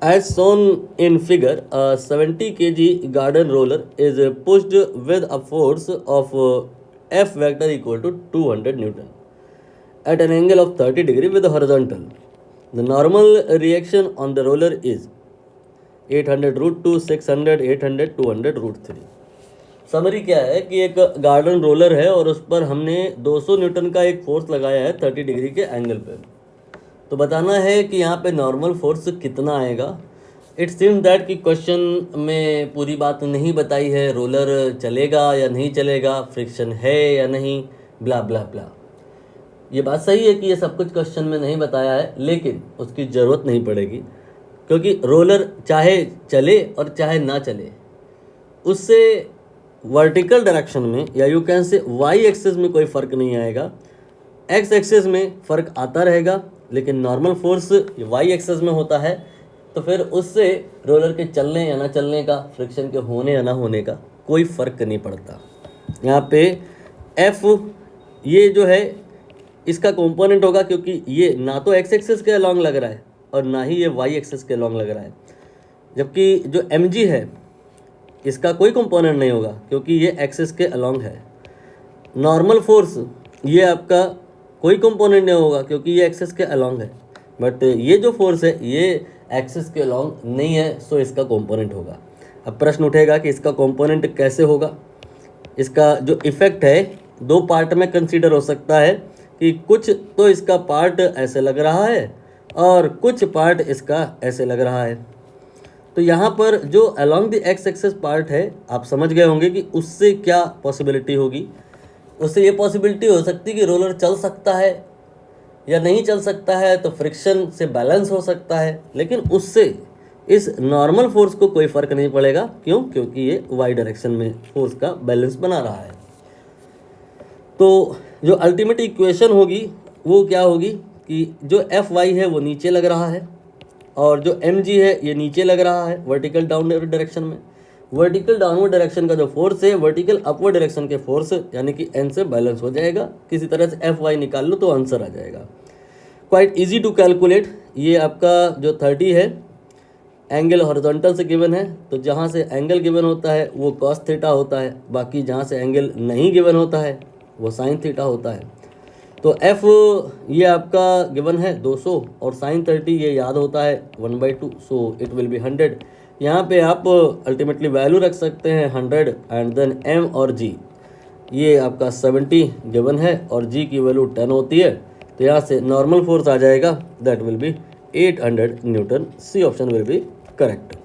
As shown in figure, a 70 kg garden roller is pushed with a force of F vector equal to 200 Newton at an angle of 30 degree with horizontal. The normal reaction on the roller is 800 root 2, 600, 800, 200 root 3. Summary क्या है कि एक garden roller है और उस पर हमने 200 Newton का एक फोर्स लगाया है 30 डिग्री के एंगल पे. तो बताना है कि यहाँ पे नॉर्मल फोर्स कितना आएगा. इट सीम्स दैट कि क्वेश्चन में पूरी बात नहीं बताई है, रोलर चलेगा या नहीं चलेगा, फ्रिक्शन है या नहीं, ब्ला ब्ला ब्ला. ये बात सही है कि ये सब कुछ क्वेश्चन में नहीं बताया है, लेकिन उसकी ज़रूरत नहीं पड़ेगी क्योंकि रोलर चाहे चले और चाहे ना चले, उससे वर्टिकल डायरेक्शन में या you can say Y axis में कोई फ़र्क नहीं आएगा. एक्स एक्सिस में फ़र्क आता रहेगा, लेकिन नॉर्मल फोर्स वाई एक्सिस में होता है, तो फिर उससे रोलर के चलने या ना चलने का, फ्रिक्शन के होने या ना होने का कोई फ़र्क नहीं पड़ता. यहाँ पे एफ ये जो है इसका कंपोनेंट होगा, क्योंकि ये ना तो एक्स एक्सिस के अलॉन्ग लग रहा है और ना ही ये वाई एक्सिस के अलॉन्ग लग रहा है. जबकि जो एम जी है इसका कोई कंपोनेंट नहीं होगा क्योंकि ये एक्सिस के अलॉन्ग है. नॉर्मल फोर्स ये आपका कोई कंपोनेंट नहीं होगा क्योंकि ये एक्सिस के अलॉन्ग है. बट ये जो फोर्स है ये एक्सिस के अलॉन्ग नहीं है, सो इसका कंपोनेंट होगा. अब प्रश्न उठेगा कि इसका कंपोनेंट कैसे होगा. इसका जो इफ़ेक्ट है दो पार्ट में कंसीडर हो सकता है कि कुछ तो इसका पार्ट ऐसे लग रहा है और कुछ पार्ट इसका ऐसे लग रहा है. तो यहाँ पर जो along the x axis part है आप समझ गए होंगे कि उससे क्या पॉसिबिलिटी होगी. उससे ये पॉसिबिलिटी हो सकती है कि रोलर चल सकता है या नहीं चल सकता है, तो फ्रिक्शन से बैलेंस हो सकता है, लेकिन उससे इस नॉर्मल फोर्स को कोई फ़र्क नहीं पड़ेगा. क्यों? क्योंकि ये वाई डायरेक्शन में फोर्स का बैलेंस बना रहा है. तो जो अल्टीमेट इक्वेशन होगी वो क्या होगी कि जो एफ वाई है वो नीचे लग रहा है और जो एम जी है ये नीचे लग रहा है वर्टिकल डाउनवर्ड डायरेक्शन में. वर्टिकल डाउनवर्ड डायरेक्शन का जो फोर्स है वर्टिकल अपवर्ड डायरेक्शन के फोर्स यानी कि एन से बैलेंस हो जाएगा. किसी तरह से एफ वाई निकाल लो तो आंसर आ जाएगा. Quite easy to calculate. ये आपका जो 30 है एंगल हॉरिजॉन्टल से गिवन है, तो जहाँ से एंगल गिवन होता है वो कॉस थीटा होता है, बाकी जहाँ से एंगल नहीं गिवन होता है वो साइन थीटा होता है. तो एफ ये आपका गिवन है 200 और साइन 30 ये याद होता है 1/2, सो इट विल बी 100. यहाँ पे आप अल्टीमेटली वैल्यू रख सकते हैं 100 एंड देन एम और जी ये आपका 70 गिवन है और जी की वैल्यू 10 होती है. तो यहाँ से नॉर्मल फोर्स आ जाएगा, that will be 800 newton. C option will be correct.